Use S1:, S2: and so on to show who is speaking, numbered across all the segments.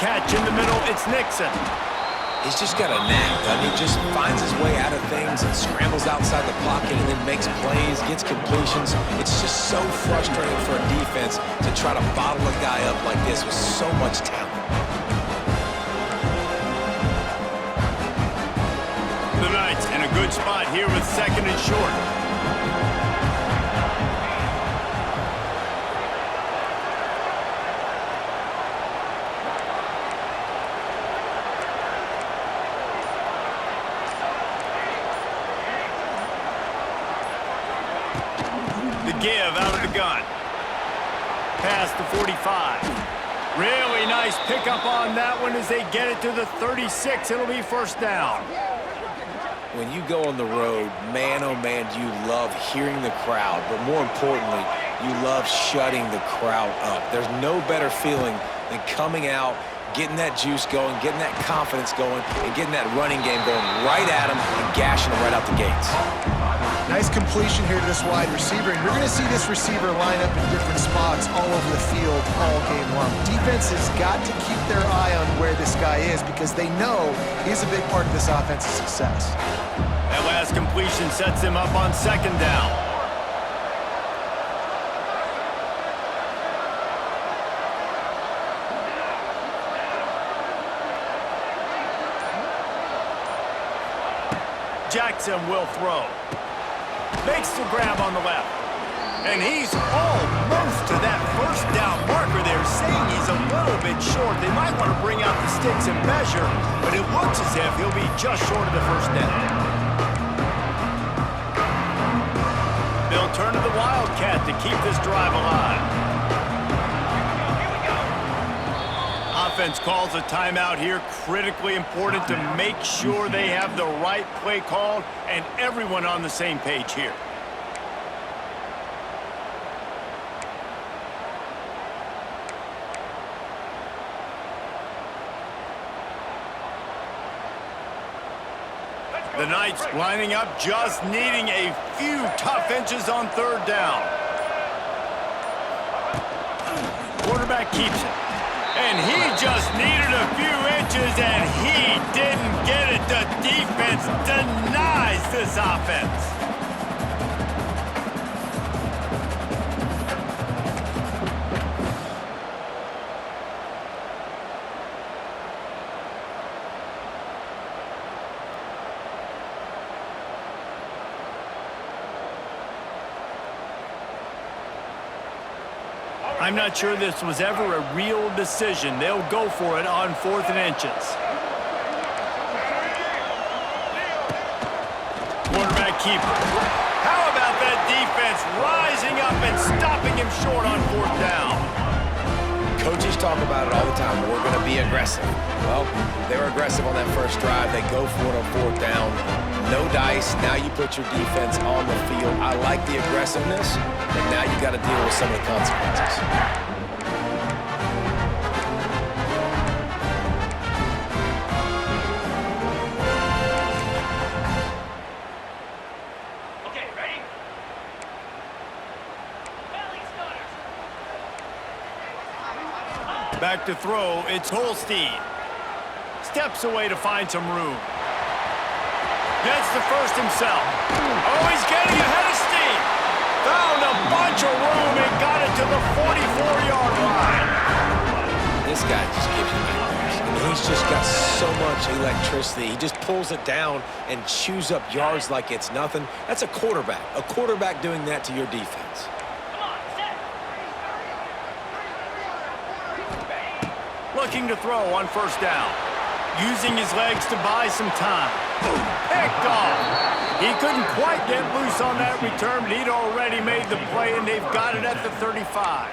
S1: catch in the middle. It's Nixon.
S2: He's just got a knack, doesn't he? Just finds his way out of things and scrambles outside the pocket and then makes plays, gets completions. It's just so frustrating for a defense to try to bottle a guy up like this with so much talent.
S1: The Knights in a good spot here with 2nd and short. The give out of the gun. Past the 45. Really nice pickup on that one as they get it to the 36. It'll be 1st down.
S2: When you go on the road, man, oh man, do you love hearing the crowd, but more importantly, you love shutting the crowd up. There's no better feeling than coming out, getting that juice going, getting that confidence going, and getting that running game going right at them and gashing them right out the gates.
S3: Nice completion here to this wide receiver, and you're going to see this receiver line up in different spots all over the field all game long. Defense has got to keep their eye on where this guy is because they know he's a big part of this offense's success.
S1: That last completion sets him up on 2nd down. Jackson will throw. Makes the grab on the left. And he's almost to that 1st down marker there, saying he's a little bit short. They might want to bring out the sticks and measure, but it looks as if he'll be just short of the 1st down. They'll turn to the Wildcat to keep this drive alive. Offense calls a timeout here. Critically important to make sure they have the right play called and everyone on the same page here. The Knights lining up, just needing a few tough inches on 3rd down. Quarterback keeps it. And he just needed a few inches, and he didn't get it. The defense denies this offense. I'm not sure this was ever a real decision. They'll go for it on 4th and inches. Quarterback keeper. How about that defense rising up and stopping him short on 4th down?
S2: Coaches talk about it all the time. We're going to be aggressive. Well, they were aggressive on that 1st drive. They go for it on 4th down. No dice. Now you put your defense on the field. I like the aggressiveness, but now you got to deal with some of the consequences.
S4: Okay, ready?
S1: Back to throw, it's Holstein. Steps away to find some room. Gets the 1st himself. Oh, he's getting ahead of steam. Found a bunch of room and got it to the 44-yard line.
S2: This guy just gives you nightmares. I mean, he's just got so much electricity. He just pulls it down and chews up yards like it's nothing. That's a quarterback. A quarterback doing that to your defense.
S1: Looking to throw on 1st down. Using his legs to buy some time. Picked off. He couldn't quite get loose on that return, but he'd already made the play, and they've got it at the 35.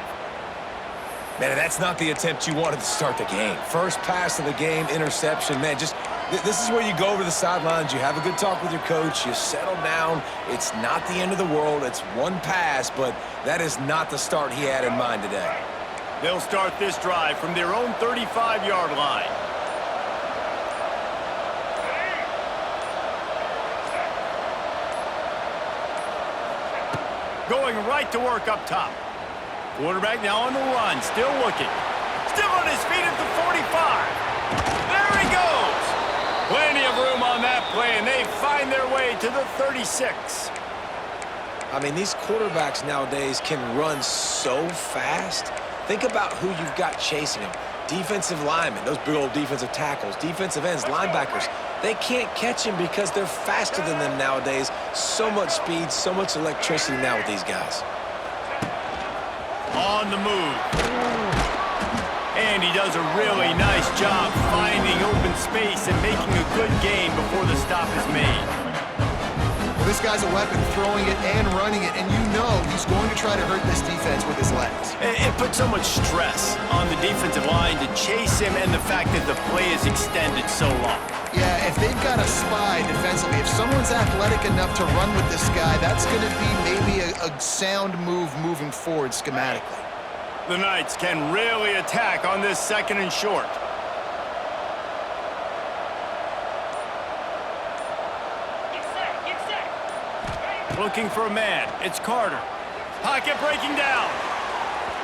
S2: Man, that's not the attempt you wanted to start the game. 1st pass of the game, interception. Man, just this is where you go over the sidelines. You have a good talk with your coach. You settle down. It's not the end of the world. It's one pass, but that is not the start he had in mind today.
S1: They'll start this drive from their own 35-yard line. Going right to work up top. Quarterback now on the run, still looking. Still on his feet at the 45. to the 36.
S2: I mean, these quarterbacks nowadays can run so fast. Think about who you've got chasing them. Defensive linemen, those big old defensive tackles, defensive ends, linebackers. They can't catch him because they're faster than them nowadays. So much speed, so much electricity now with these guys.
S1: On the move. And he does a really nice job finding open space and making a good gain before the stop is made.
S3: Well, this guy's a weapon, throwing it and running it, and you know he's going to try to hurt this defense with his legs.
S1: It puts so much stress on the defensive line to chase him and the fact that the play is extended so long.
S3: Yeah, if they've got a spy defensively, if someone's athletic enough to run with this guy, that's going to be maybe a sound move moving forward schematically.
S1: The Knights can really attack on this 2nd and short. Looking for a man. It's Carter. Pocket breaking down.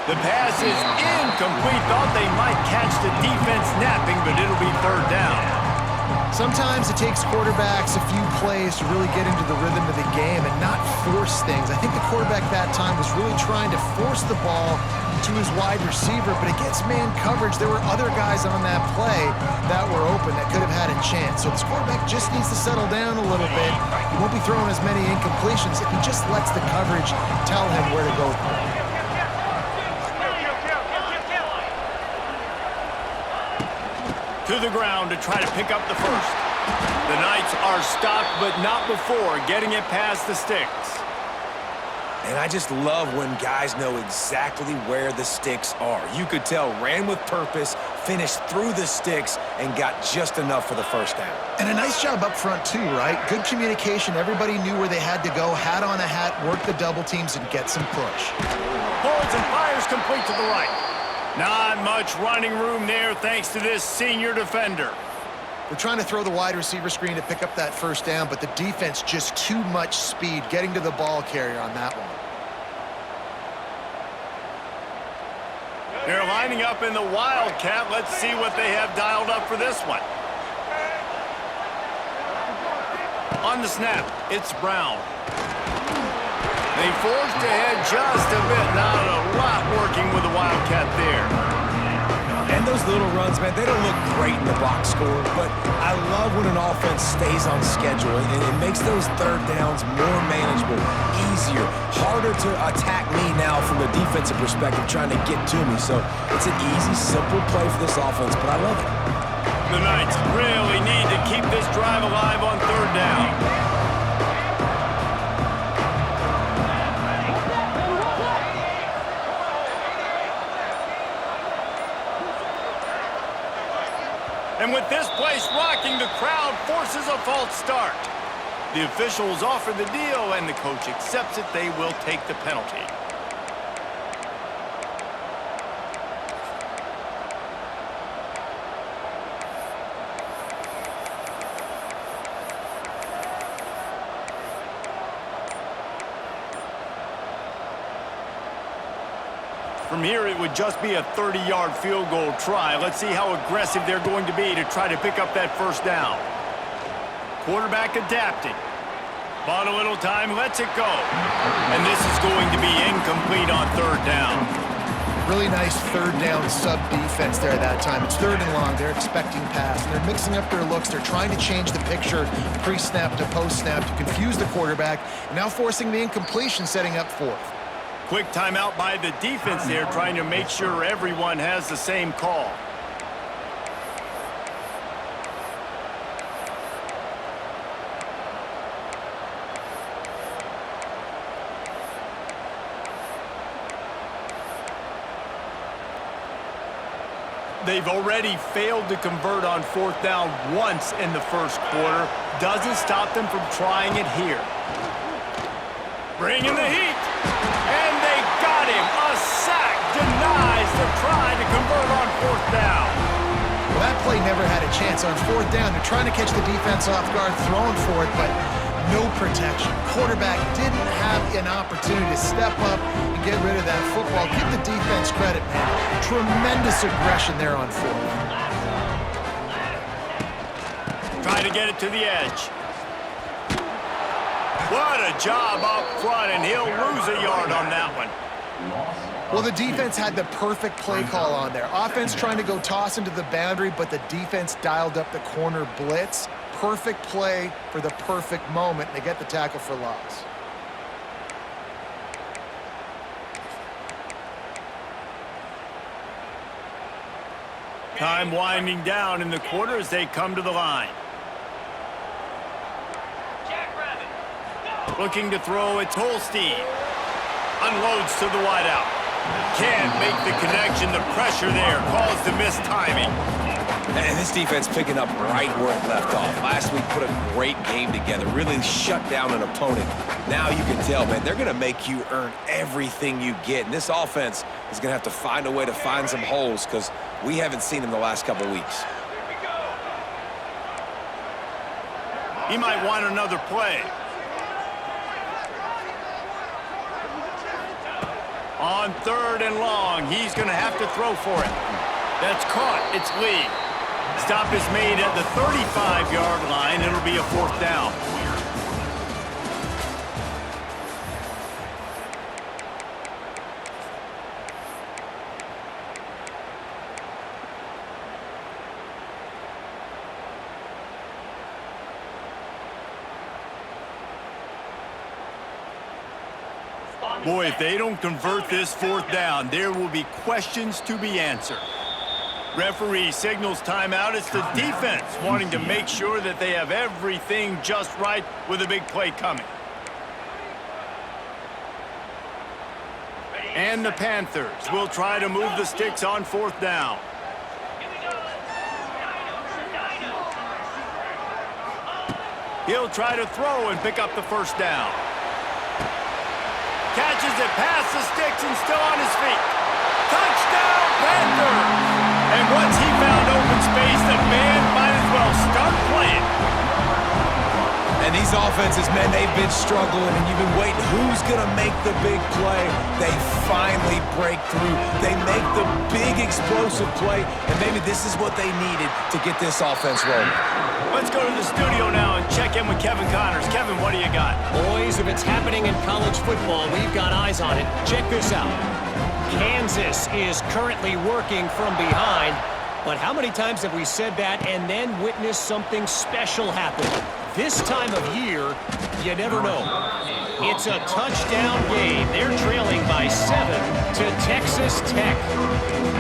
S1: The pass is incomplete. Thought they might catch the defense napping, but it'll be 3rd down.
S3: Sometimes it takes quarterbacks a few plays to really get into the rhythm of the game and not force things. I think the quarterback that time was really trying to force the ball to his wide receiver, but against man coverage, there were other guys on that play that were open that could have had a chance. So this quarterback just needs to settle down a little bit. He won't be throwing as many incompletions if he just lets the coverage tell him where to go with the ball.
S1: To the ground to try to pick up the first. The Knights are stopped, but not before getting it past the sticks.
S2: And I just love when guys know exactly where the sticks are. You could tell ran with purpose, finished through the sticks, and got just enough for the 1st down.
S3: And a nice job up front too, right? Good communication. Everybody knew where they had to go, hat on a hat, work the double teams, and get some push.
S1: Holds and fires complete to the right. Not much running room there thanks to this senior defender.
S3: We're trying to throw the wide receiver screen to pick up that 1st down, but the defense just too much speed getting to the ball carrier on that one.
S1: They're lining up in the Wildcat. Let's see what they have dialed up for this one. On the snap, it's Brown. They forced ahead just a bit. Not a lot working with the Wildcat there.
S2: And those little runs, man, they don't look great in the box score, but I love when an offense stays on schedule, and it makes those 3rd downs more manageable, easier, harder to attack me now from a defensive perspective trying to get to me. So it's an easy, simple play for this offense, but I love it.
S1: The Knights really need to keep this drive alive on 3rd down. And with this place rocking, the crowd forces a false start. The officials offer the deal, and the coach accepts it. They will take the penalty. From here, it would just be a 30-yard field goal try. Let's see how aggressive they're going to be to try to pick up that 1st down. Quarterback adapting. Bought a little time, lets it go. And this is going to be incomplete on 3rd down.
S3: Really nice 3rd down sub-defense there that time. It's 3rd and long. They're expecting pass. They're mixing up their looks. They're trying to change the picture pre-snap to post-snap to confuse the quarterback. Now forcing the incompletion, setting up 4th.
S1: Quick timeout by the defense there, trying to make sure everyone has the same call. They've already failed to convert on 4th down once in the 1st quarter. Doesn't stop them from trying it here. Bringing the heat. And they got him. A sack denies the try to convert on 4th down.
S3: Well, that play never had a chance. On 4th down, they're trying to catch the defense off guard, throwing for it, but no protection. Quarterback didn't have an opportunity to step up and get rid of that football. Give the defense credit, man. Tremendous aggression there on 4th.
S1: Try to get it to the edge. What a job up front, and he'll lose a yard on that one.
S3: Well, the defense had the perfect play call on there. Offense trying to go toss into the boundary, but the defense dialed up the corner blitz. Perfect play for the perfect moment. They get the tackle for loss.
S1: Time winding down in the quarter as they come to the line. Looking to throw, it's Holstein. Unloads to the wideout. Can't make the connection. The pressure there caused the missed timing.
S2: And this defense picking up right where it left off. Last week put a great game together, really shut down an opponent. Now you can tell, man, they're going to make you earn everything you get. And this offense is going to have to find a way to find some holes because we haven't seen them the last couple weeks.
S1: He might want another play. On 3rd and long, he's going to have to throw for it. That's caught. It's Lee. Stop is made at the 35-yard line. It'll be a 4th down. Boy, if they don't convert this 4th down, there will be questions to be answered. Referee signals timeout. It's the defense wanting to make sure that they have everything just right with a big play coming. And the Panthers will try to move the sticks on 4th down. He'll try to throw and pick up the 1st down. Catches it past the sticks and still on his feet. Touchdown, Panthers! And once he found open space, the band might as well start playing.
S2: And these offenses, man, they've been struggling, and you've been waiting. Who's going to make the big play? They finally break through. They make the big explosive play, and maybe this is what they needed to get this offense rolling.
S1: Let's go to the studio now and check in with Kevin Connors. Kevin, what do you got?
S4: Boys, if it's happening in college football, we've got eyes on it. Check this out. Kansas is currently working from behind, but how many times have we said that and then witnessed something special happen? This time of year, you never know. It's a touchdown game. They're trailing by 7 to Texas Tech.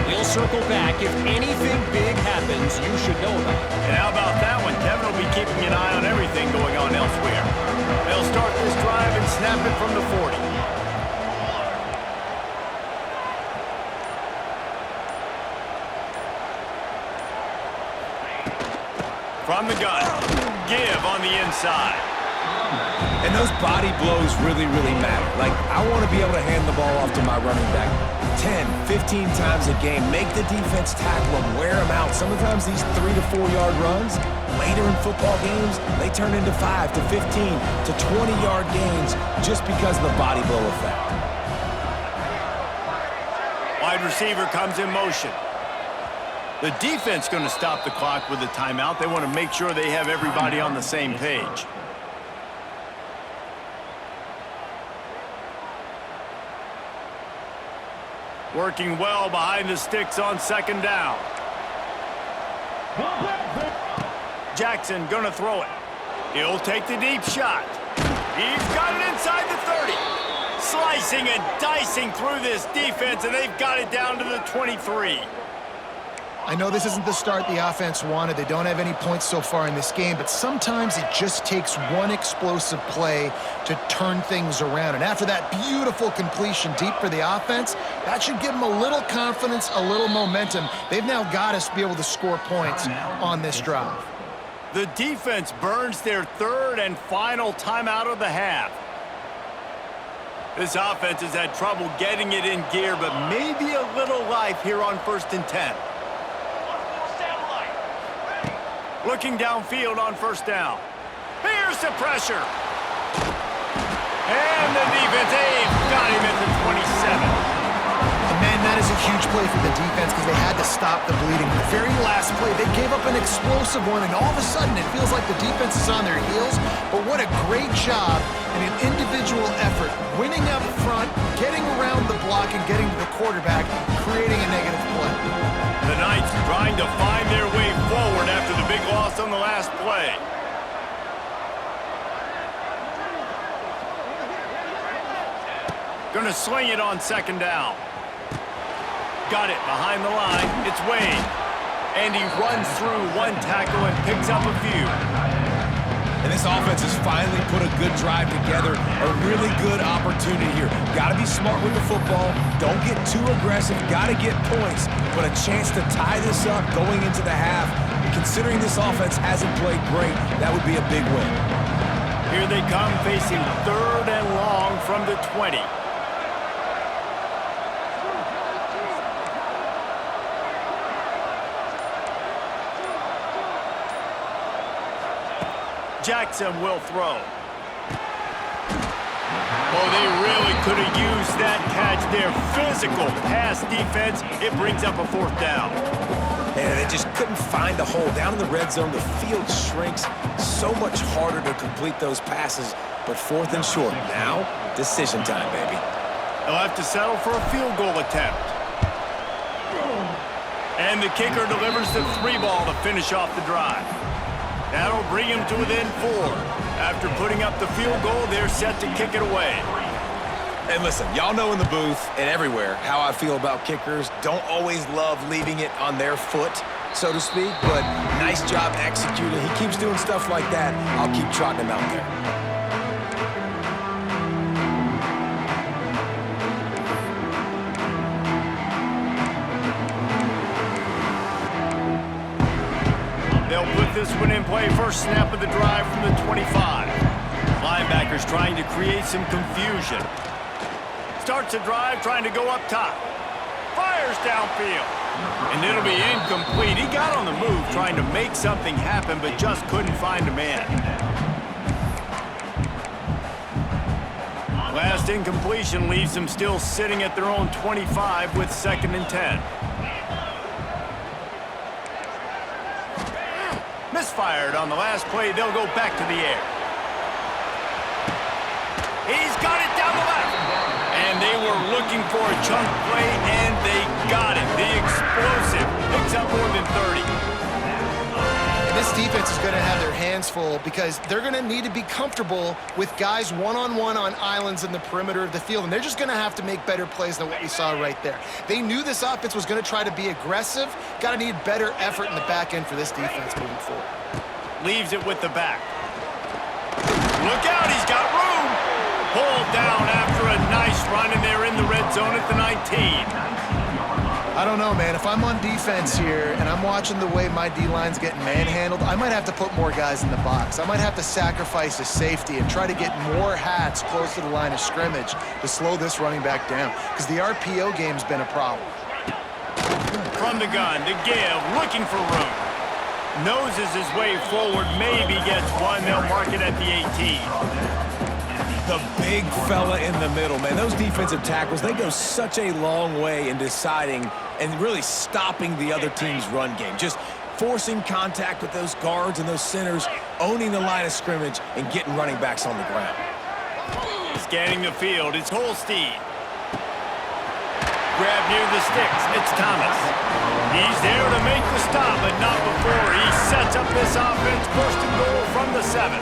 S4: We'll circle back. If anything big happens, you should know about it.
S1: And how about that one? Kevin will be keeping an eye on everything going on elsewhere. They'll start this drive and snap it from the 40. From the gun, give on the inside.
S2: And those body blows really, really matter. Like, I want to be able to hand the ball off to my running back 10, 15 times a game. Make the defense tackle them, wear them out. Sometimes these 3 to 4 yard runs, later in football games, they turn into 5 to 15 to 20-yard gains just because of the body blow effect.
S1: Wide receiver comes in motion. The defense going to stop the clock with a timeout. They want to make sure they have everybody on the same page. Working well behind the sticks on 2nd down. Jackson going to throw it. He'll take the deep shot. He's got it inside the 30. Slicing and dicing through this defense, and they've got it down to the 23.
S3: I know this isn't the start the offense wanted. They don't have any points so far in this game, but sometimes it just takes one explosive play to turn things around. And after that beautiful completion deep for the offense, that should give them a little confidence, a little momentum. They've now got us to be able to score points on this drive.
S1: The defense burns their 3rd and final timeout of the half. This offense has had trouble getting it in gear, but maybe a little life here on 1st and 10. Looking downfield on 1st down. Here's the pressure. And the defense, they've got him at the 27.
S3: And then that is a huge play for the defense because they had to stop the bleeding. The very last play, they gave up an explosive one, and all of a sudden it feels like the defense is on their heels. But what a great job in an individual effort, winning up front, getting around the block, and getting to the quarterback, creating a negative play.
S1: The Knights trying to find their way forward after the big loss on the last play. Gonna sling it on second down. Got it behind the line. It's Wade. And he runs through one tackle and picks up a few.
S2: And this offense has finally put a good drive together. A really good opportunity here. Got to be smart with the football. Don't get too aggressive. Got to get points. But a chance to tie this up going into the half. Considering this offense hasn't played great, that would be a big win.
S1: Here they come facing 3rd and long from the 20. Jackson will throw. Oh, they really could have used that catch there. Physical pass defense. It brings up a 4th down.
S2: And they just couldn't find a hole. Down in the red zone, the field shrinks. So much harder to complete those passes. But 4th and short. Now, decision time, baby.
S1: They'll have to settle for a field goal attempt. And the kicker delivers the 3 ball to finish off the drive. That'll bring him to within 4. After putting up the field goal, they're set to kick it away.
S2: And listen, y'all know in the booth and everywhere how I feel about kickers. Don't always love leaving it on their foot, so to speak, but nice job executing. He keeps doing stuff like that. I'll keep trotting him out there.
S1: They'll put this one in play. First snap of the drive from the 25. Linebackers trying to create some confusion. Starts a drive trying to go up top. Fires downfield. And it'll be incomplete. He got on the move trying to make something happen, but just couldn't find a man. Last incompletion leaves them still sitting at their own 25 with 2nd and 10. Misfired on the last play. They'll go back to the air. He's got it down the left. And they were looking for a chunk play, and they got it. The explosive picks up more than 30.
S3: And this defense is going to have their hands full because they're going to need to be comfortable with guys one-on-one on islands in the perimeter of the field, and they're just going to have to make better plays than what we saw right there. They knew this offense was going to try to be aggressive. Got to need better effort in the back end for this defense moving forward.
S1: Leaves it with the back. Look out, he's got room. Pulled down after a nice run, and they're in the red zone at the 19.
S3: I don't know, man. If I'm on defense here and I'm watching the way my D-line's getting manhandled, I might have to put more guys in the box. I might have to sacrifice a safety and try to get more hats close to the line of scrimmage to slow this running back down because the RPO game's been a problem.
S1: From the gun, the give, looking for room. Noses his way forward, maybe gets one. They'll mark it at the 18.
S2: The big fella in the middle, man. Those defensive tackles, they go such a long way in deciding and really stopping the other team's run game. Just forcing contact with those guards and those centers, owning the line of scrimmage, and getting running backs on the ground.
S1: Scanning the field, it's Holstein. Grab near the sticks, it's Thomas. He's there to make the stop, but not before. He sets up this offense, 1st and goal from the 7.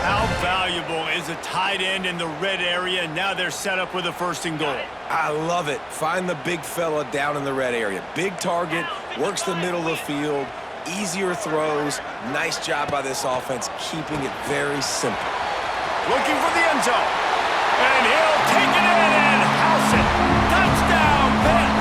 S1: How valuable is a tight end in the red area? Now they're set up with a 1st and goal.
S2: I love it. Find the big fella down in the red area. Big target, works the middle of the field, easier throws. Nice job by this offense, keeping it very simple.
S1: Looking for the end zone. And he'll take it in and house it. Touchdown, Pitt.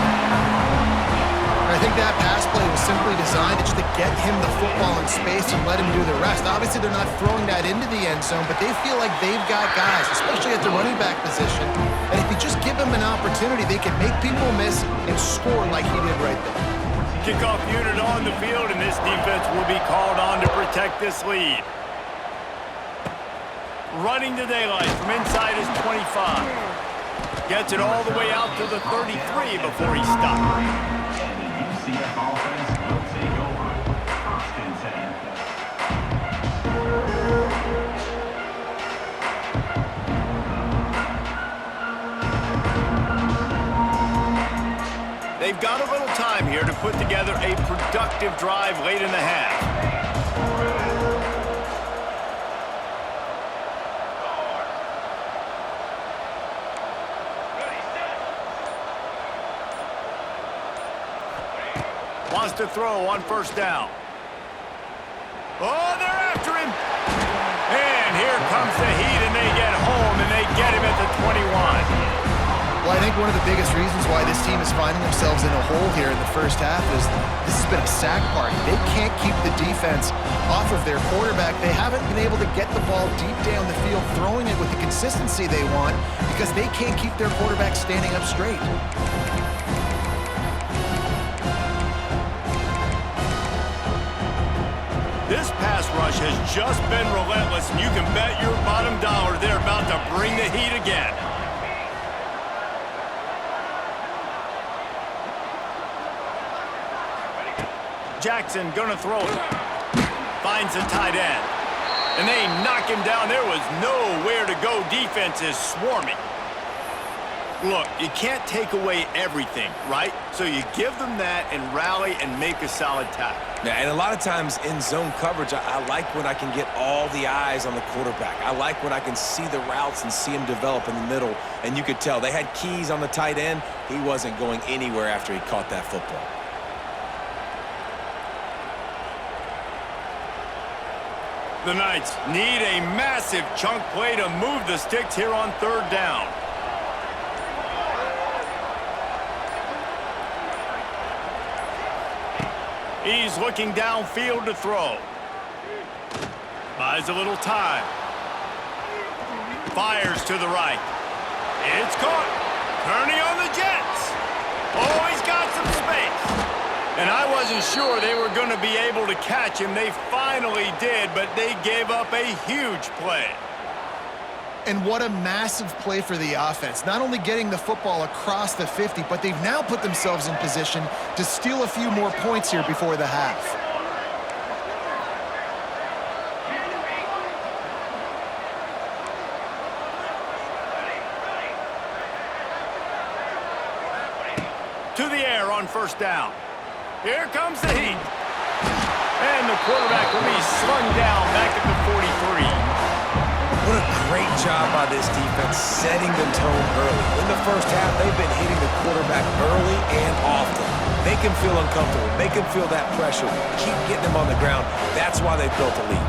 S3: I think that pass play was simply designed just to get him the football in space and let him do the rest. Obviously, they're not throwing that into the end zone, but they feel like they've got guys, especially at the running back position. And if you just give them an opportunity, they can make people miss and score like he did right there.
S1: Kickoff unit on the field, and this defense will be called on to protect this lead. Running to daylight from inside his 25. Gets it all the way out to the 33 before he stopped.
S5: And the UCF offense will take over. First and 10.
S1: They've got a little time here to put together a productive drive late in the half. Wants to throw on first down. Oh, they're after him. And here comes the Heat, and they get home, and they get him at the 21.
S3: Well, I think one of the biggest reasons why this team is finding themselves in a hole here in the first half is this has been a sack party. They can't keep the defense off of their quarterback. They haven't been able to get the ball deep down the field, throwing it with the consistency they want because they can't keep their quarterback standing up straight.
S1: This pass rush has just been relentless, and you can bet your bottom dollar they're about to bring the heat again. Jackson gonna throw it. Finds a tight end. And they knock him down. There was nowhere to go. Defense is swarming. Look, you can't take away everything, right? So you give them that and rally and make a solid tackle.
S2: Yeah, and a lot of times in zone coverage, I like when I can get all the eyes on the quarterback. I like when I can see the routes and see him develop in the middle. And you could tell they had keys on the tight end. He wasn't going anywhere after he caught that football.
S1: The Knights need a massive chunk play to move the sticks here on third down. He's looking downfield to throw. Buys a little time. Fires to the right. It's caught. Turning on the Jets. Oh, he's got some space. And I wasn't sure they were going to be able to catch him. They finally did, but they gave up a huge play.
S3: And what a massive play for the offense. Not only getting the football across the 50, but they've now put themselves in position to steal a few more points here before the half.
S1: To the air on first down. Here comes the Heat. And the quarterback will be slung down back at the 43.
S2: What a great job by this defense setting the tone early. In the first half, they've been hitting the quarterback early and often. Make him feel uncomfortable. Make him feel that pressure. Keep getting him on the ground. That's why they built a lead.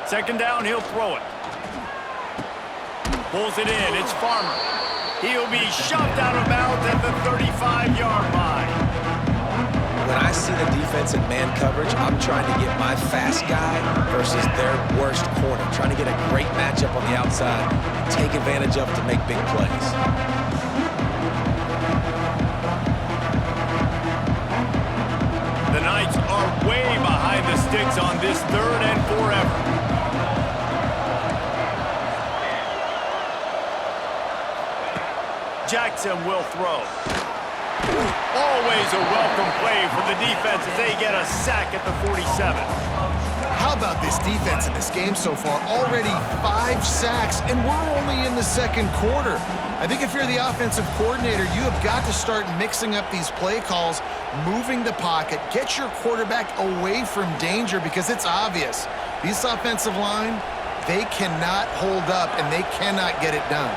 S1: Second down, he'll throw it. Pulls it in. It's Farmer. He'll be shoved out of bounds at the 35-yard line.
S2: When I see the defense in man coverage, I'm trying to get my fast guy versus their worst corner. Trying to get a great matchup on the outside, take advantage of it to make big plays.
S1: The Knights are way behind the sticks on this third and forever. Jackson will throw. Always a welcome play for the defense as they get a sack at the 47.
S3: How about this defense in this game so far? Already 5 sacks, and we're only in the second quarter. I think if you're the offensive coordinator, you have got to start mixing up these play calls, moving the pocket, get your quarterback away from danger because it's obvious. This offensive line, they cannot hold up, and they cannot get it done.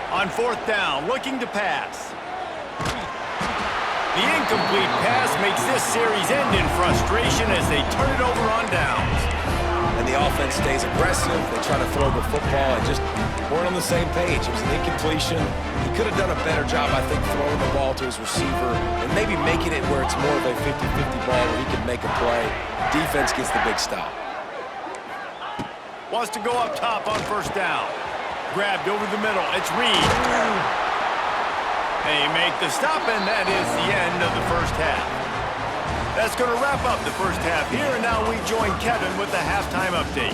S1: On fourth down, looking to pass. The incomplete pass makes this series end in frustration as they turn it over on downs.
S2: And the offense stays aggressive. They try to throw the football and just weren't on the same page. It was an incompletion. He could have done a better job, I think, throwing the ball to his receiver and maybe making it where it's more of a 50-50 ball where he can make a play. Defense gets the big stop.
S1: Wants to go up top on first down. Grabbed over the middle. It's Reed. They make the stop, and that is the end of the first half. That's going to wrap up the first half here, and now we join Kevin with the halftime update.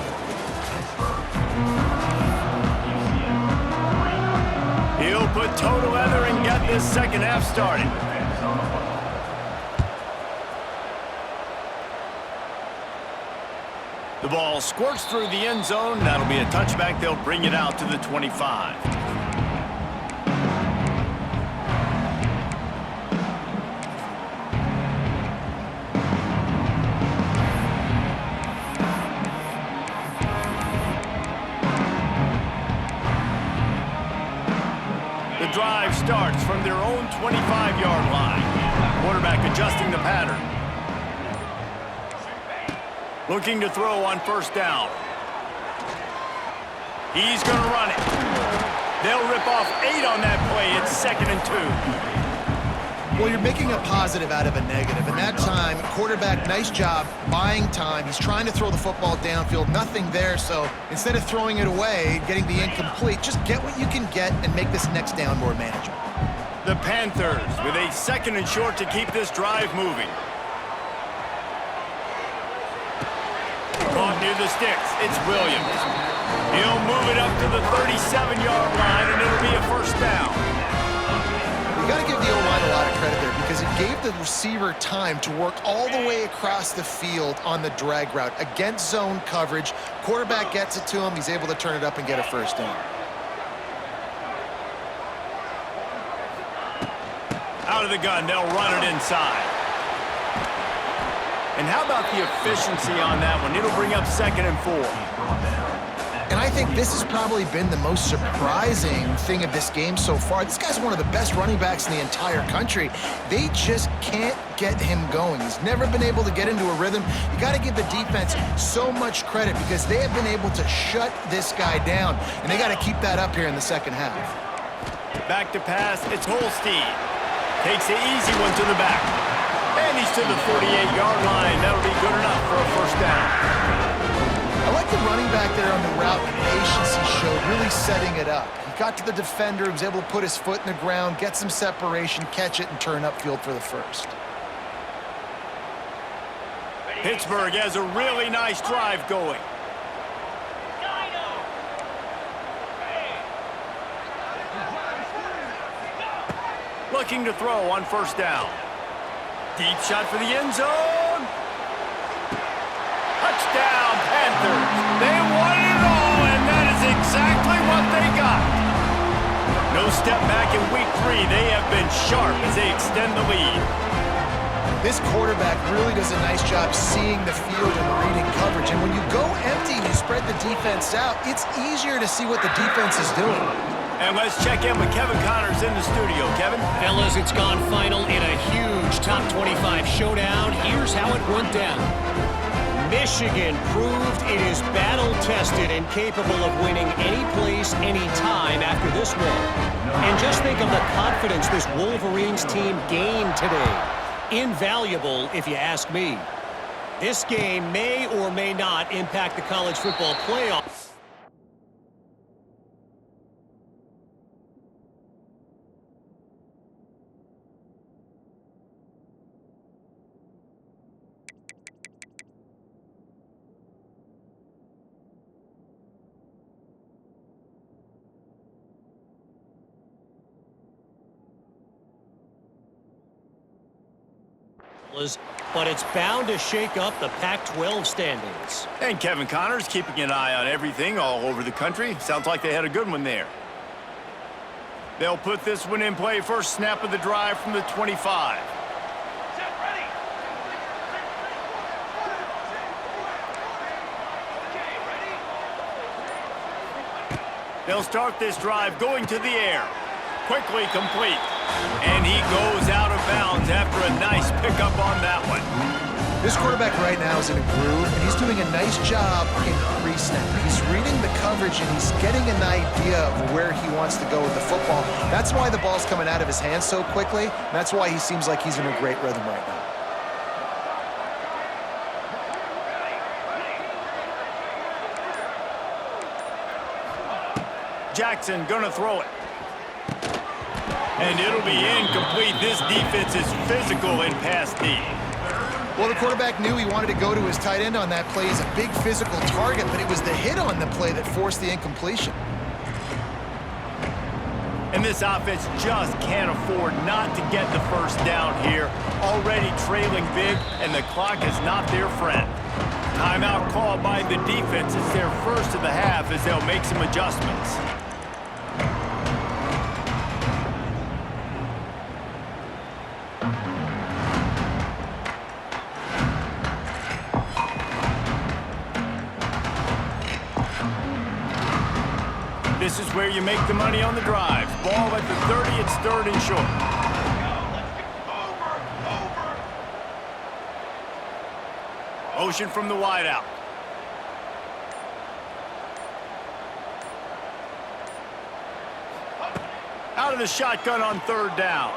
S1: He'll put toe to leather and get this second half started. The ball squirts through the end zone. That'll be a touchback. They'll bring it out to the 25. The drive starts from their own 25-yard line. Quarterback adjusting the pattern. Looking to throw on first down. He's going to run it. They'll rip off 8 on that play. It's 2nd and 2.
S3: Well, you're making a positive out of a negative. And that time, quarterback, nice job buying time. He's trying to throw the football downfield. Nothing there. So instead of throwing it away, getting the incomplete, just get what you can get and make this next down more manageable.
S1: The Panthers with a 2nd and short to keep this drive moving. Caught near the sticks. It's Williams. He'll move it up to the 37-yard line, and it'll be a first down.
S3: You got to give the O-line a lot of credit there because it gave the receiver time to work all the way across the field on the drag route against zone coverage. Quarterback gets it to him. He's able to turn it up and get a first down.
S1: Out of the gun, they'll run it inside. And how about the efficiency on that one? It'll bring up 2nd and 4.
S3: And I think this has probably been the most surprising thing of this game so far. This guy's one of the best running backs in the entire country. They just can't get him going. He's never been able to get into a rhythm. You got to give the defense so much credit because they have been able to shut this guy down. And they got to keep that up here in the second half.
S1: Back to pass, it's Holstein. Takes the easy one to the back. And he's to the 48-yard line. That'll be good enough for a first down.
S3: I like the running back there on the route, the patience he showed, really setting it up. He got to the defender, was able to put his foot in the ground, get some separation, catch it, and turn upfield for the first.
S1: Pittsburgh has a really nice drive going. Looking to throw on first down. Deep shot for the end zone. Touchdown, Panthers. They won it all, and that is exactly what they got. No step back in week 3. They have been sharp as they extend the lead.
S3: This quarterback really does a nice job seeing the field and reading coverage. And when you go empty and you spread the defense out, it's easier to see what the defense is doing.
S1: And let's check in with Kevin Connors in the studio. Kevin?
S4: Fellas, it's gone final in a huge top 25 showdown. Here's how it went down. Michigan proved it is battle-tested and capable of winning any place, any time after this one. And just think of the confidence this Wolverines team gained today. Invaluable, if you ask me. This game may or may not impact the college football playoff. But it's bound to shake up the Pac-12 standings.
S1: And Kevin Connors keeping an eye on everything all over the country. Sounds like they had a good one there. They'll put this one in play. First snap of the drive from the 25. They'll start this drive going to the air. Quickly complete. And he goes out of bounds after a nice pickup on that one.
S3: This quarterback right now is in a groove, and he's doing a nice job in pre-snap. He's reading the coverage, and he's getting an idea of where he wants to go with the football. That's why the ball's coming out of his hands so quickly. That's why he seems like he's in a great rhythm right now.
S1: Jackson gonna throw it. And it'll be incomplete. This defense is physical in pass D.
S3: Well, the quarterback knew he wanted to go to his tight end on that play. He's a big physical target, but it was the hit on the play that forced the incompletion.
S1: And this offense just can't afford not to get the first down here. Already trailing big, and the clock is not their friend. Timeout called by the defense. It's their first of the half as they'll make some adjustments. This is where you make the money on the drive. Ball at the 30, it's 3rd and short. Motion from the wideout. Out of the shotgun on 3rd down.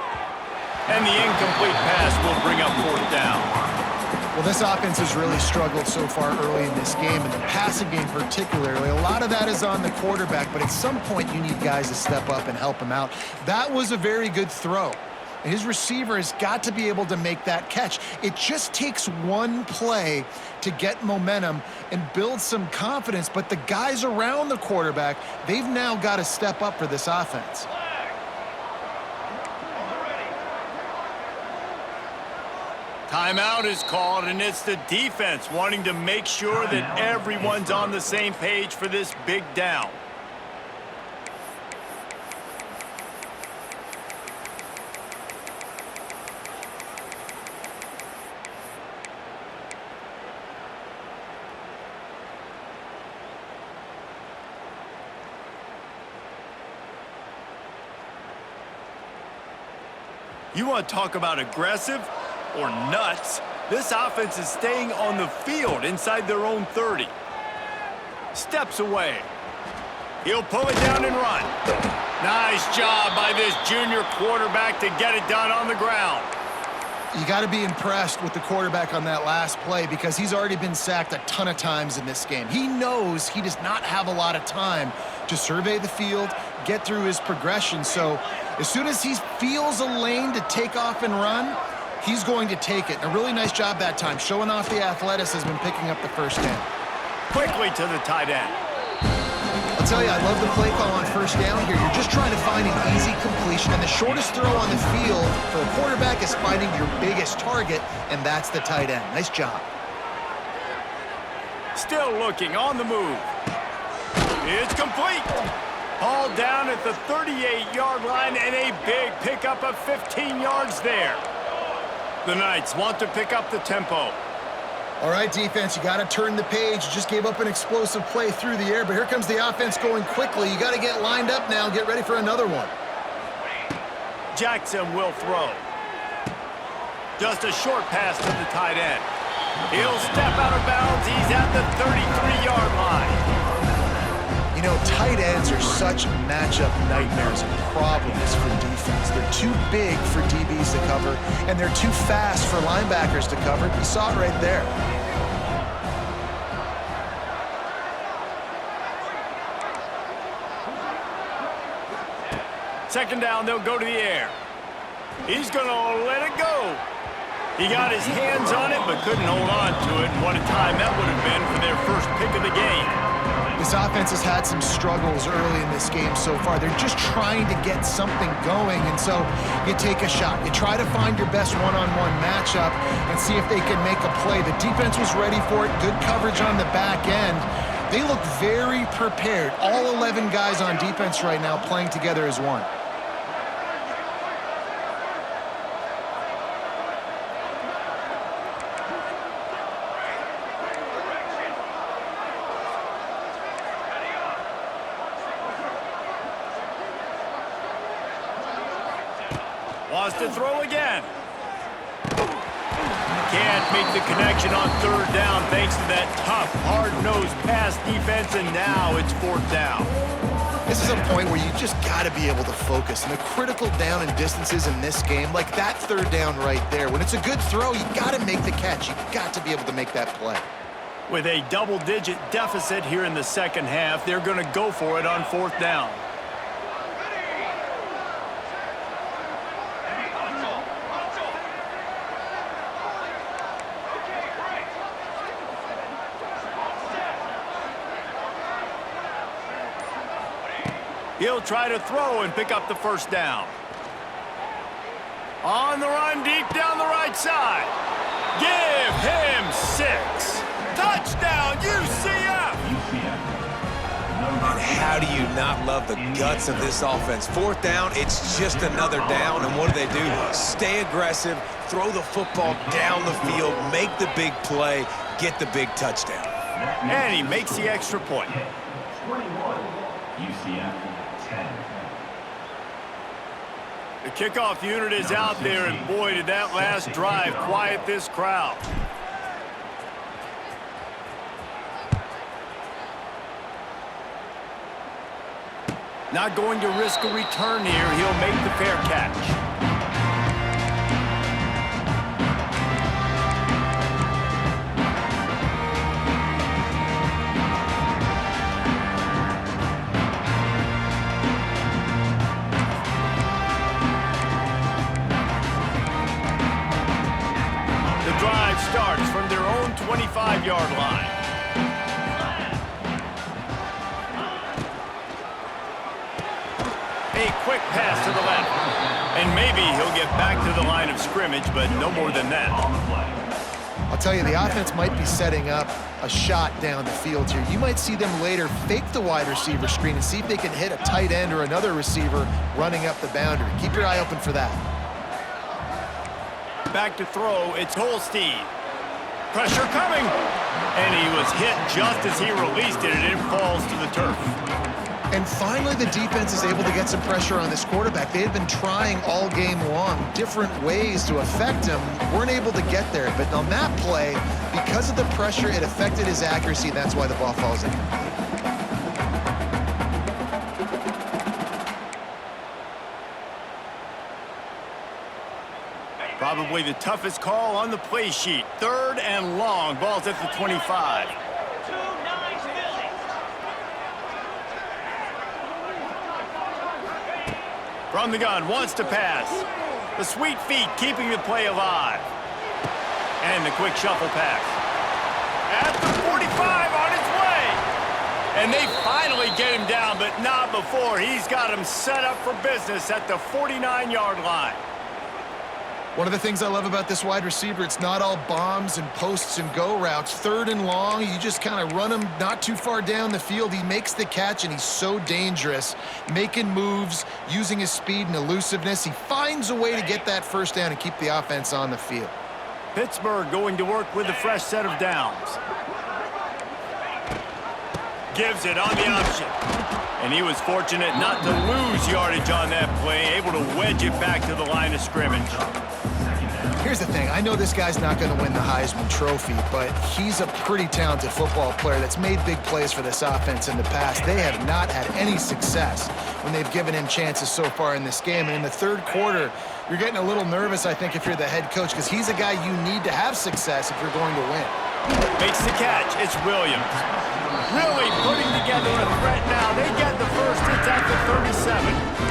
S1: And the incomplete pass will bring up 4th down.
S3: Well, this offense has really struggled so far early in this game, and the passing game particularly. A lot of that is on the quarterback, but at some point you need guys to step up and help him out. That was a very good throw. And his receiver has got to be able to make that catch. It just takes one play to get momentum and build some confidence, but the guys around the quarterback, they've now got to step up for this offense.
S1: Timeout is called, and it's the defense wanting to make sure that everyone's on the same page for this big down. You want to talk about aggressive or nuts? This offense is staying on the field inside their own 30. Steps away. He'll pull it down and run. Nice job by this junior quarterback to get it done on the ground.
S3: You got to be impressed with the quarterback on that last play because he's already been sacked a ton of times in this game. He knows he does not have a lot of time to survey the field, get through his progression. So as soon as he feels a lane to take off and run, he's going to take it. A really nice job that time, showing off the athleticism and picking up the first down.
S1: Quickly to the tight end.
S3: I'll tell you, I love the play call on first down here. You're just trying to find an easy completion, and the shortest throw on the field for a quarterback is finding your biggest target, and that's the tight end. Nice job.
S1: Still looking on the move. It's complete. Ball down at the 38-yard line, and a big pickup of 15 yards there. The Knights want to pick up the tempo.
S3: All right, defense, you got to turn the page. You just gave up an explosive play through the air, but here comes the offense going quickly. You got to get lined up now and get ready for another one.
S1: Jackson will throw. Just a short pass to the tight end. He'll step out of bounds. He's at the 33-yard line.
S3: You know, tight ends are such matchup nightmares and problems for defense. They're too big for DBs to cover, and they're too fast for linebackers to cover. You saw it right there.
S1: Second down, they'll go to the air. He's going to let it go. He got his hands on it, but couldn't hold on to it. And what a time that would have been for their first pick of the game.
S3: This offense has had some struggles early in this game so far. They're just trying to get something going, and so you take a shot. You try to find your best one-on-one matchup and see if they can make a play. The defense was ready for it. Good coverage on the back end. They look very prepared. All 11 guys on defense right now playing together as one.
S1: Wants to throw again. Can't make the connection on third down thanks to that tough, hard-nosed pass defense, and now it's fourth down.
S3: This is a point where you just got to be able to focus. And the critical down and distances in this game, like that third down right there, when it's a good throw, you got to make the catch. You got to be able to make that play.
S1: With a double-digit deficit here in the second half, they're going to go for it on fourth down. He'll try to throw and pick up the first down. On the run deep down the right side. Give him 6. Touchdown, UCF!
S2: And how do you not love the guts of this offense? 4th down, it's just another down, and what do? Stay aggressive, throw the football down the field, make the big play, get the big touchdown.
S1: And he makes the extra point.
S5: 21, UCF 10.
S1: The kickoff unit is out there, and boy, did that last drive quiet this crowd. Not going to risk a return here. He'll make the fair catch. The drive starts from their own 25-yard line. A quick pass to the left. And maybe he'll get back to the line of scrimmage, but no more than that.
S3: I'll tell you, the offense might be setting up a shot down the field here. You might see them later fake the wide receiver screen and see if they can hit a tight end or another receiver running up the boundary. Keep your eye open for that.
S1: Back to throw, it's Holstein. Pressure coming. And he was hit just as he released it, and it falls to the turf.
S3: And finally, the defense is able to get some pressure on this quarterback. They had been trying all game long different ways to affect him. Weren't able to get there. But on that play, because of the pressure, it affected his accuracy. That's why the ball falls in.
S1: Probably the toughest call on the play sheet. 3rd and long. Ball's at the 25. From the gun, wants to pass. The sweet feet keeping the play alive. And the quick shuffle pass. At the 45, on his way. And they finally get him down, but not before. He's got him set up for business at the 49-yard line.
S3: One of the things I love about this wide receiver, it's not all bombs and posts and go routes. 3rd and long, you just kind of run him not too far down the field. He makes the catch, and he's so dangerous, making moves, using his speed and elusiveness. He finds a way to get that first down and keep the offense on the field.
S1: Pittsburgh going to work with a fresh set of downs. Gives it on the option. And he was fortunate not to lose yardage on that play, able to wedge it back to the line of scrimmage.
S3: Here's the thing. I know this guy's not going to win the Heisman Trophy, but he's a pretty talented football player that's made big plays for this offense in the past. They have not had any success when they've given him chances so far in this game. And in the 3rd quarter, you're getting a little nervous, I think, if you're the head coach, because he's a guy you need to have success if you're going to win.
S1: Makes the catch. It's Williams. Really putting together a threat now. They get the first. It's at the 37.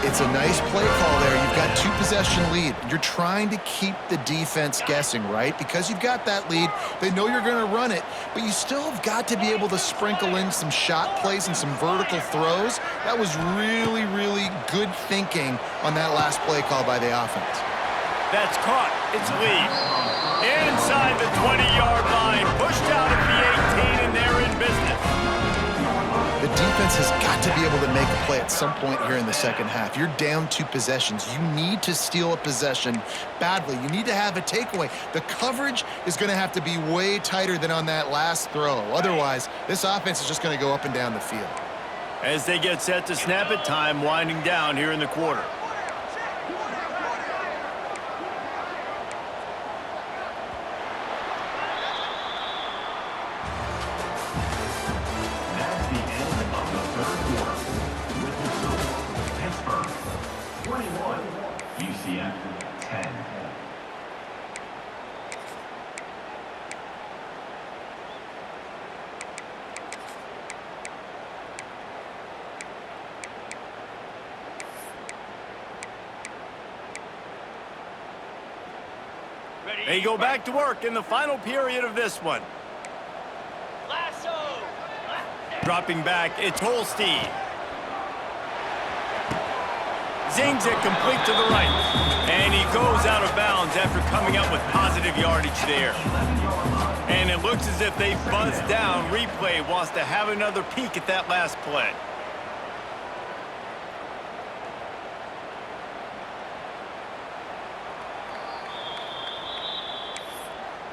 S3: It's a nice play call there. You've got 2-possession lead. You're trying to keep the defense guessing, right? Because you've got that lead. They know you're going to run it, but you still have got to be able to sprinkle in some shot plays and some vertical throws. That was really, really good thinking on that last play call by the offense.
S1: That's caught. It's Lee. Inside the 20-yard line. Pushed out at the 18, and they're in business.
S3: The defense has got to be able to make a play at some point here in the second half. You're down 2 possessions. You need to steal a possession badly. You need to have a takeaway. The coverage is going to have to be way tighter than on that last throw. Otherwise, this offense is just going to go up and down the field.
S1: As they get set to snap it, time winding down here in the quarter.
S5: UCF 10.
S1: They go back to work in the final period of this one. Dropping back, it's Holstein. Zings it complete to the right. And he goes out of bounds after coming up with positive yardage there. And it looks as if they buzzed down. Replay wants to have another peek at that last play.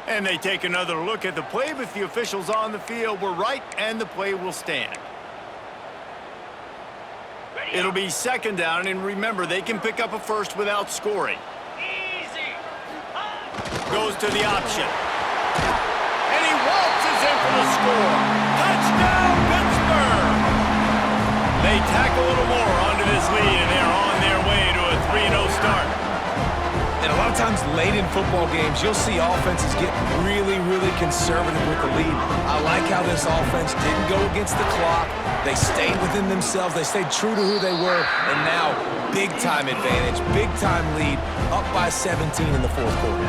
S1: And they take another look at the play, but the officials on the field were right, and the play will stand. It'll be second down, and remember, they can pick up a first without scoring. Goes to the option. And he waltzes in for the score. Touchdown, Pittsburgh! They tack a little more onto this lead, and they're on their way to a 3-0 start.
S2: And a lot of times late in football games, you'll see offenses get really, really conservative with the lead. I like how this offense didn't go against the clock. They stayed within themselves. They stayed true to who they were. And now, big-time advantage, big-time lead, up by 17 in the fourth quarter.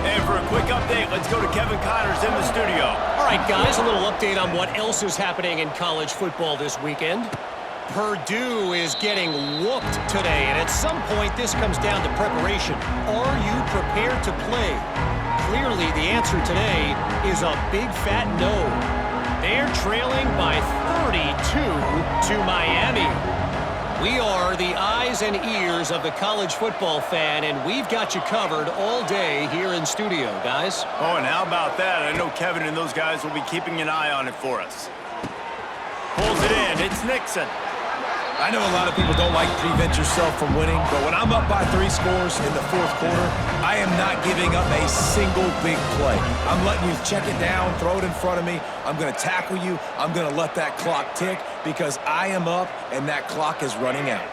S1: And for a quick update, let's go to Kevin Connors in the studio.
S4: All right, guys, a little update on what else is happening in college football this weekend. Purdue is getting whooped today, and at some point this comes down to preparation. Are you prepared to play? Clearly the answer today is a big fat no. They're trailing by 32 to Miami. We are the eyes and ears of the college football fan, and we've got you covered all day here in studio, guys.
S1: Oh, and how about that? I know Kevin and those guys will be keeping an eye on it for us. Pulls it in. It's Nixon.
S2: I know a lot of people don't like prevent yourself from winning, but when I'm up by 3 scores in the fourth quarter, I am not giving up a single big play. I'm letting you check it down, throw it in front of me. I'm going to tackle you. I'm going to let that clock tick because I am up and that clock is running out.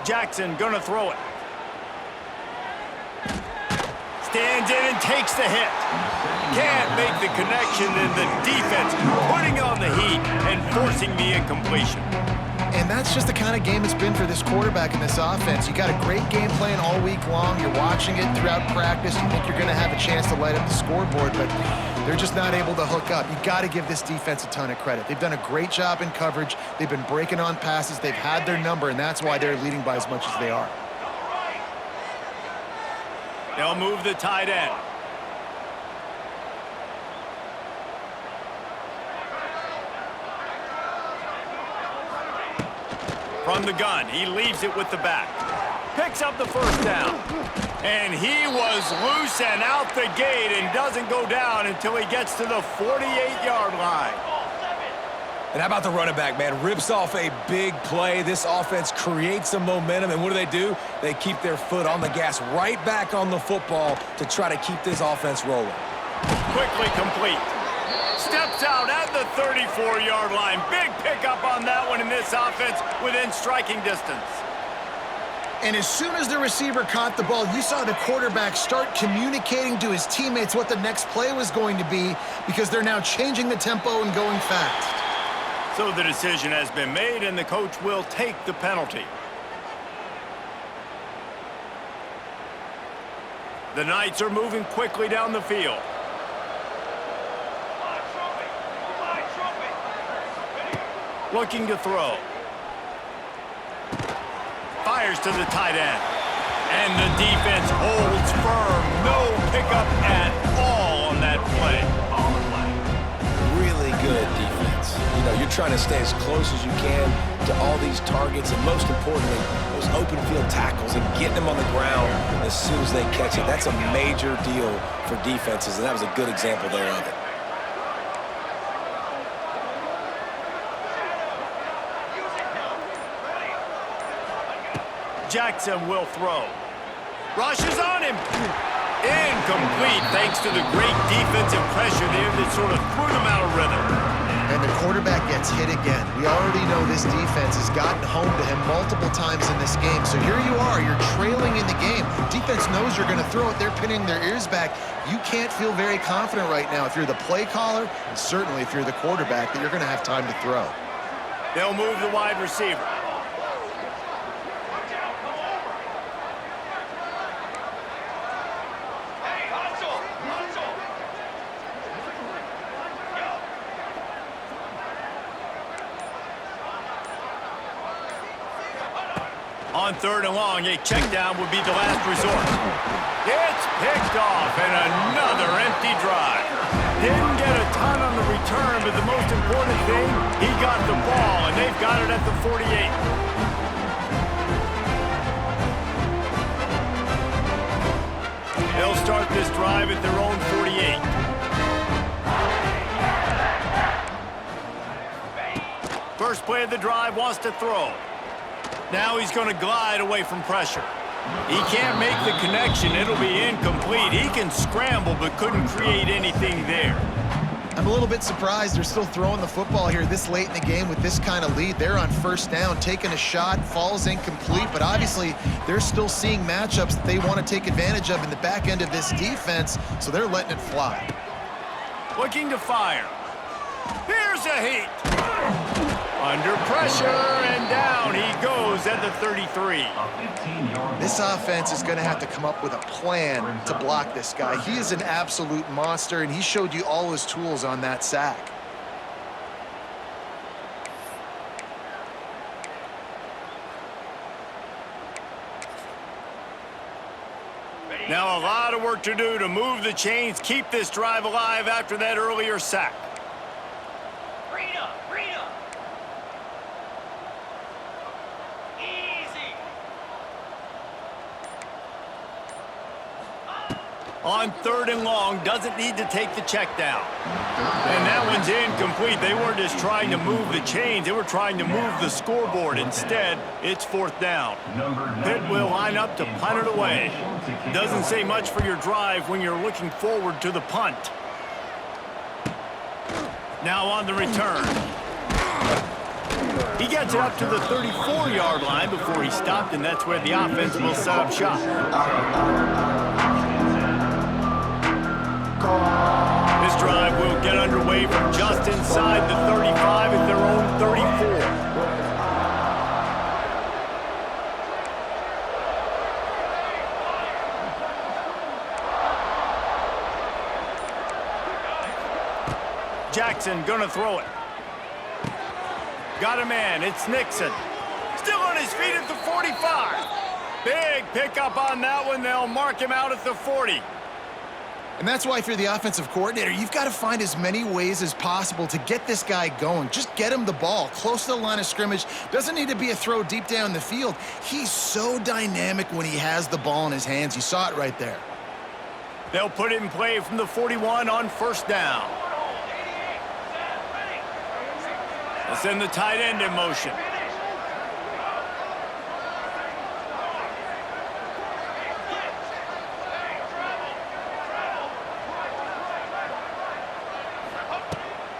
S1: Jackson gonna throw it. Stands in and takes the hit. Can't make the connection, and the defense putting on the heat and forcing the incompletion.
S3: And that's just the kind of game it's been for this quarterback in this offense. You got a great game plan all week long. You're watching it throughout practice. You think you're going to have a chance to light up the scoreboard, but they're just not able to hook up. You got to give this defense a ton of credit. They've done a great job in coverage. They've been breaking on passes. They've had their number, and that's why they're leading by as much as they are.
S1: They'll move the tight end. From the gun, he leaves it with the back. Picks up the first down. And he was loose and out the gate and doesn't go down until he gets to the 48-yard line.
S2: And how about the running back, man? Rips off a big play. This offense creates some momentum, and what do? They keep their foot on the gas, right back on the football to try to keep this offense rolling.
S1: Quickly complete. Steps out at the 34-yard line. Big pickup on that one in this offense within striking distance.
S3: And as soon as the receiver caught the ball, you saw the quarterback start communicating to his teammates what the next play was going to be because they're now changing the tempo and going fast.
S1: So the decision has been made, and the coach will take the penalty. The Knights are moving quickly down the field. Looking to throw. Fires to the tight end. And the defense holds firm. No pickup at all on that play.
S2: Really good defense. You know, you're trying to stay as close as you can to all these targets, and most importantly, those open field tackles and getting them on the ground as soon as they catch it. That's a major deal for defenses, and that was a good example there of it.
S1: Jackson will throw. Rushes on him. Incomplete thanks to the great defensive pressure there that sort of threw them out of rhythm.
S3: And the quarterback gets hit again. We already know this defense has gotten home to him multiple times in this game. So here you are, you're trailing in the game. Defense knows you're going to throw it. They're pinning their ears back. You can't feel very confident right now if you're the play caller, and certainly if you're the quarterback, that you're going to have time to throw.
S1: They'll move the wide receiver. On 3rd and long, a check down would be the last resort. It's picked off, and another empty drive. Didn't get a ton on the return, but the most important thing, he got the ball, and they've got it at the 48. They'll start this drive at their own 48. First play of the drive, wants to throw. Now he's going to glide away from pressure. He can't make the connection. It'll be incomplete. He can scramble, but couldn't create anything there.
S3: I'm a little bit surprised they're still throwing the football here this late in the game with this kind of lead. They're on 1st down, taking a shot, falls incomplete, but obviously they're still seeing matchups that they want to take advantage of in the back end of this defense, so they're letting it fly.
S1: Looking to fire. Here's a heat. Under pressure, and down he goes at the 33.
S3: This offense is going to have to come up with a plan to block this guy. He is an absolute monster, and he showed you all his tools on that sack.
S1: Now a lot of work to do to move the chains, keep this drive alive after that earlier sack. On 3rd and long, doesn't need to take the check down. And that one's incomplete. They weren't just trying to move the chains, they were trying to move the scoreboard. Instead, it's 4th down. Pitt will line up to punt it away. Doesn't say much for your drive when you're looking forward to the punt. Now on the return. He gets it up to the 34-yard line before he stopped, and that's where the offense will set up shop. This drive will get underway from just inside the 35 at their own 34. Jackson gonna throw it. Got a man, it's Nixon. Still on his feet at the 45. Big pickup on that one, they'll mark him out at the 40.
S3: And that's why if you're the offensive coordinator, you've got to find as many ways as possible to get this guy going. Just get him the ball close to the line of scrimmage. Doesn't need to be a throw deep down the field. He's so dynamic when he has the ball in his hands. You saw it right there.
S1: They'll put it in play from the 41 on 1st down. They'll send the tight end in motion.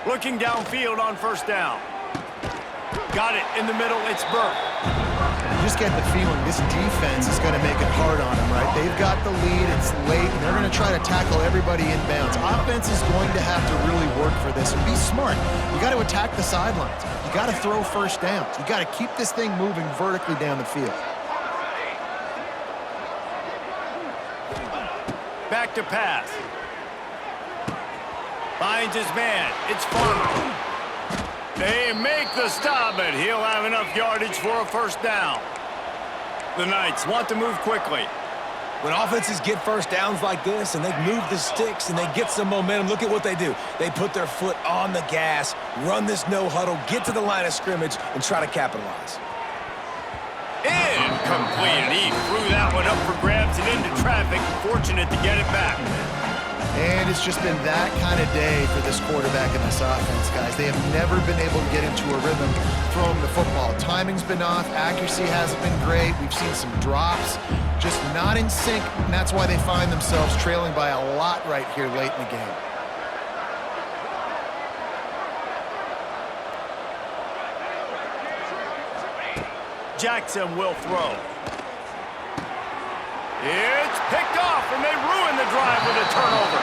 S1: Looking downfield on 1st down. Got it in the middle, it's Burke.
S3: You just get the feeling this defense is going to make it hard on him, right? They've got the lead, it's late, and they're going to try to tackle everybody inbounds. Offense is going to have to really work for this and be smart. You got to attack the sidelines. You got to throw 1st downs. You got to keep this thing moving vertically down the field.
S1: Back to pass. Finds his man. It's Farmer. They make the stop, but he'll have enough yardage for a 1st down. The Knights want to move quickly.
S2: When offenses get 1st downs like this and they move the sticks and they get some momentum, look at what they do. They put their foot on the gas, run this no huddle, get to the line of scrimmage, and try to capitalize.
S1: Incomplete, and he threw that one up for grabs and into traffic. Fortunate to get it back.
S3: And it's just been that kind of day for this quarterback and this offense, guys. They have never been able to get into a rhythm throwing the football. Timing's been off. Accuracy hasn't been great. We've seen some drops, just not in sync, and that's why they find themselves trailing by a lot right here late in the game.
S1: Jackson will throw. It's picked off, and they ruin the drive with a turnover.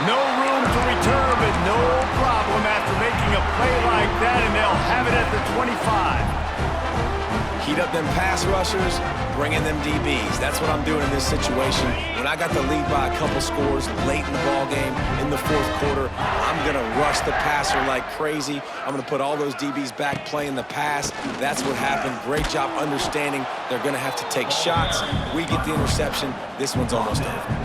S1: No room to return, but no problem after making a play like that, and they'll have it at the 25.
S2: Heat up them pass rushers, bring in them DBs. That's what I'm doing in this situation. When I got the lead by a couple scores late in the ball game, in the the fourth quarter. I'm going to rush the passer like crazy. I'm going to put all those DBs back playing the pass. That's what happened. Great job understanding they're going to have to take shots. We get the interception. This one's almost over.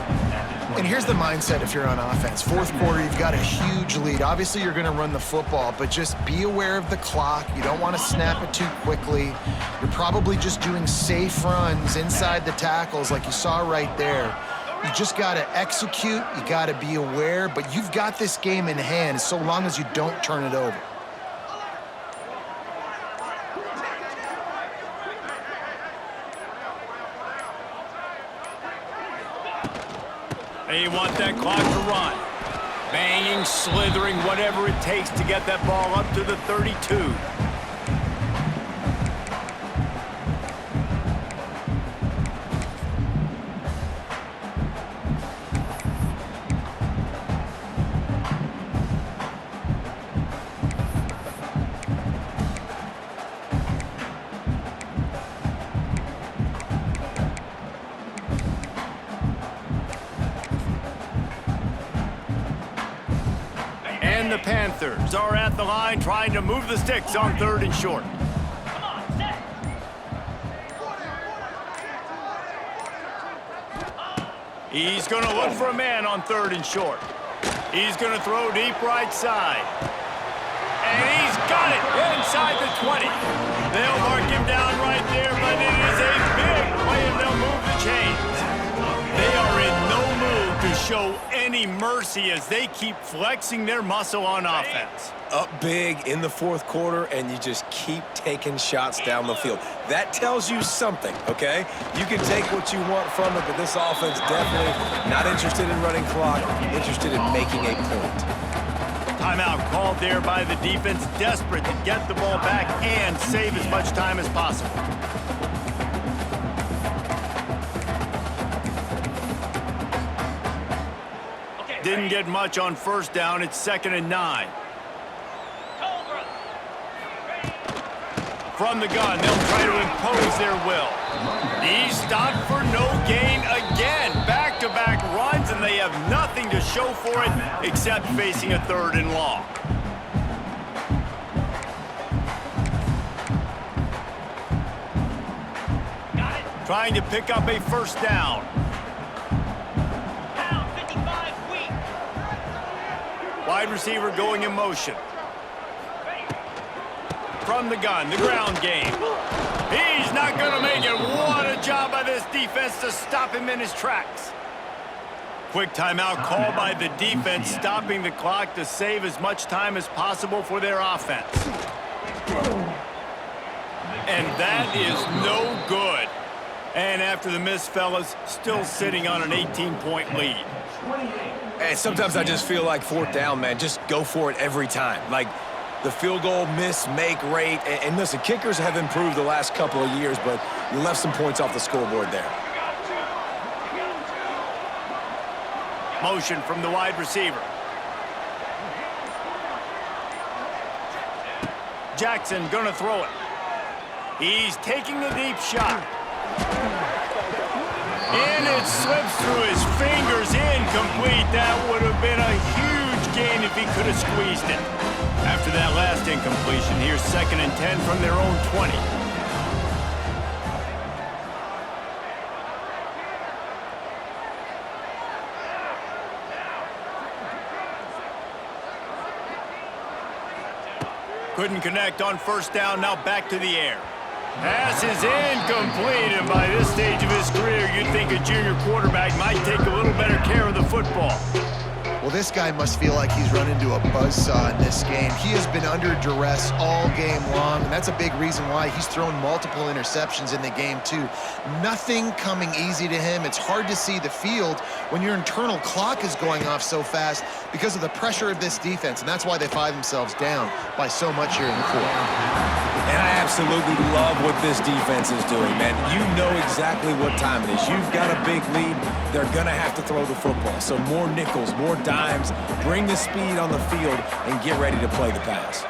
S3: And here's the mindset if you're on offense. Fourth quarter, you've got a huge lead. Obviously, you're going to run the football, but just be aware of the clock. You don't want to snap it too quickly. You're probably just doing safe runs inside the tackles like you saw right there. You just got to execute. You got to be aware, but you've got this game in hand so long as you don't turn it over.
S1: They want that clock to run. Banging, slithering, whatever it takes to get that ball up to the 32. The Panthers are at the line trying to move the sticks on 3rd and short. He's going to look for a man on 3rd and short. He's going to throw deep right side. And he's got it inside the 20. They'll mark him down right there, but it is a big play and they'll move the chains. They are in no mood to show any mercy as they keep flexing their muscle on offense.
S2: Up big in the fourth quarter, and you just keep taking shots down the field. That tells you something, okay? You can take what you want from it, but this offense definitely not interested in running clock, interested in making a point.
S1: Timeout called there by the defense, desperate to get the ball back and save as much time as possible. Didn't get much on 1st down. It's 2nd and 9. From the gun, they'll try to impose their will. He's stopped for no gain again. Back-to-back runs, and they have nothing to show for it except facing a 3rd and long. Trying to pick up a 1st down. Wide receiver going in motion. From the gun, the ground game. He's not going to make it. What a job by this defense to stop him in his tracks. Quick timeout called by the defense, stopping the clock to save as much time as possible for their offense. And that is no good. And after the miss, fellas, still sitting on an 18-point lead.
S2: And sometimes I just feel like 4th down, man, just go for it every time. Like the field goal miss-make rate. And listen, kickers have improved the last couple of years, but you left some points off the scoreboard there.
S1: Motion from the wide receiver. Jackson gonna throw it. He's taking the deep shot. And it slips through his fingers, incomplete. That would have been a huge gain if he could have squeezed it. After that last incompletion, here's 2nd and 10 from their own 20. Couldn't connect on 1st down, now back to the air. Pass is incomplete, and by this stage of his career, you'd think a junior quarterback might take a little better care of the football.
S3: Well, this guy must feel like he's run into a buzzsaw in this game. He has been under duress all game long, and that's a big reason why he's thrown multiple interceptions in the game, too. Nothing coming easy to him. It's hard to see the field when your internal clock is going off so fast because of the pressure of this defense, and that's why they find themselves down by so much here in the fourth.
S2: And I absolutely love what this defense is doing, man. You know exactly what time it is. You've got a big lead. They're going to have to throw the football. So more nickels, more dimes, bring the speed on the field, and get ready to play the pass.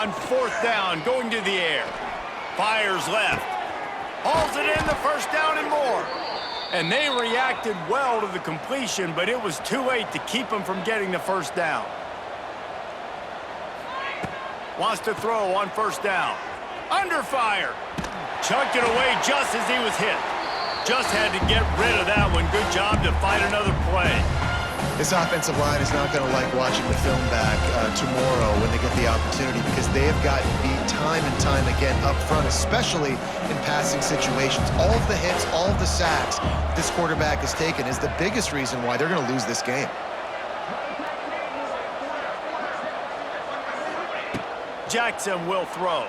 S1: On 4th down, going to the air. Fires left. Hauls it in, the first down and more. And they reacted well to the completion, but it was too late to keep them from getting the first down. Wants to throw on 1st down. Under fire. Chucked it away just as he was hit. Just had to get rid of that one. Good job to find another play.
S3: This offensive line is not going to like watching the film back tomorrow when they get the opportunity, because they have gotten beat time and time again up front, especially in passing situations. All of the hits, all of the sacks this quarterback has taken is the biggest reason why they're going to lose this game.
S1: Jackson will throw.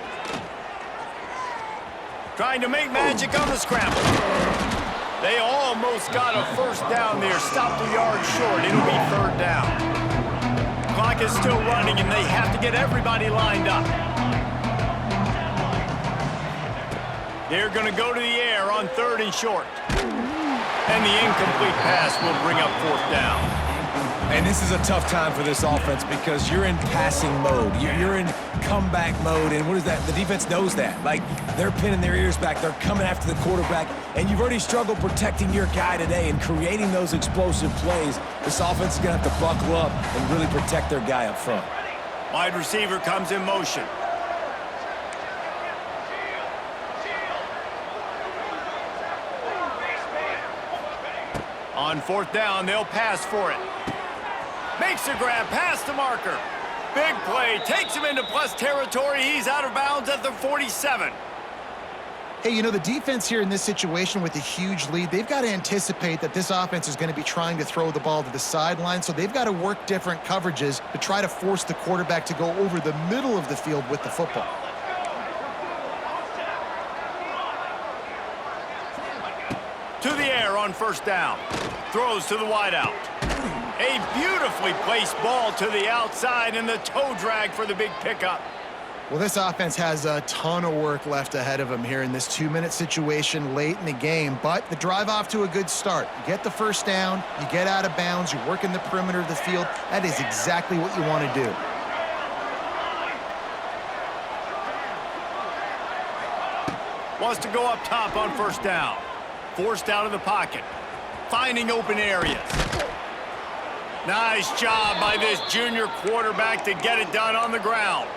S1: Trying to make magic on the scramble. They almost got a first down there. Stopped a yard short. It'll be 3rd down. Clock is still running, and they have to get everybody lined up. They're going to go to the air on 3rd and short. And the incomplete pass will bring up 4th down.
S2: And this is a tough time for this offense because you're in passing mode. You're in comeback mode, and what is that? The defense knows that. Like, they're pinning their ears back. They're coming after the quarterback, and you've already struggled protecting your guy today and creating those explosive plays. This offense is going to have to buckle up and really protect their guy up front.
S1: Wide receiver comes in motion. On 4th down, they'll pass for it. Makes a grab past the marker. Big play, takes him into plus territory. He's out of bounds at the 47.
S3: Hey, you know, the defense here in this situation with a huge lead, they've got to anticipate that this offense is going to be trying to throw the ball to the sideline, so they've got to work different coverages to try to force the quarterback to go over the middle of the field with the football.
S1: To the air on 1st down. Throws to the wideout. A beautifully placed ball to the outside, and the toe drag for the big pickup.
S3: Well, this offense has a ton of work left ahead of them here in this 2-minute situation late in the game, but the drive off to a good start. You get the first down, you get out of bounds, you're working the perimeter of the field. That is exactly what you want to do.
S1: Wants to go up top on 1st down. Forced out of the pocket. Finding open areas. Nice job by this junior quarterback to get it done on the ground.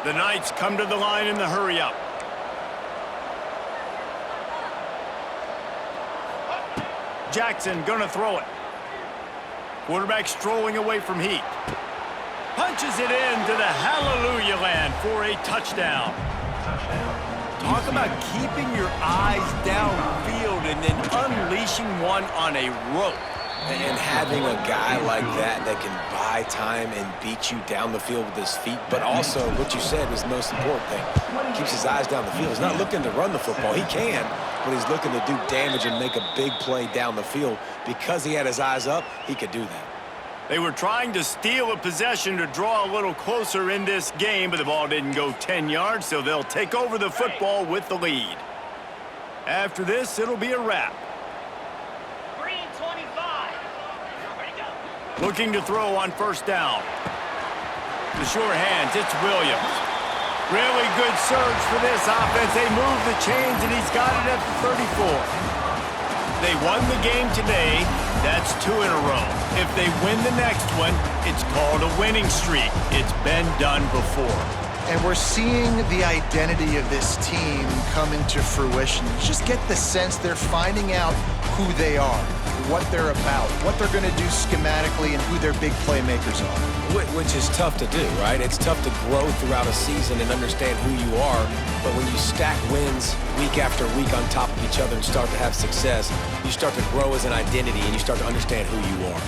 S1: The Knights come to the line in the hurry-up. Jackson gonna throw it. Quarterback strolling away from heat. Punches it into the hallelujah land for a touchdown. Talk about keeping your eyes downfield and then unleashing one on a rope.
S2: And having a guy like that that can buy time and beat you down the field with his feet, but also what you said was the most important thing. Keeps his eyes down the field. He's not looking to run the football. He can, but he's looking to do damage and make a big play down the field. Because he had his eyes up, he could do that.
S1: They were trying to steal a possession to draw a little closer in this game, but the ball didn't go 10 yards, so they'll take over the football with the lead. After this, it'll be a wrap. Looking to throw on 1st down. The sure hands, it's Williams. Really good surge for this offense. They move the chains, and he's got it at the 34. They won the game today. That's 2 in a row. If they win the next one, it's called a winning streak. It's been done before.
S3: And we're seeing the identity of this team come into fruition. You just get the sense they're finding out who they are, what they're about, what they're going to do schematically, and who their big playmakers are.
S2: Which is tough to do, right? It's tough to grow throughout a season and understand who you are, but when you stack wins week after week on top of each other and start to have success, you start to grow as an identity and you start to understand who you are.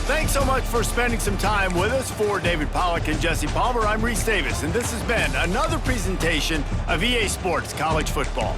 S1: Thanks so much for spending some time with us. For David Pollack and Jesse Palmer, I'm Reese Davis, and this has been another presentation of EA Sports College Football.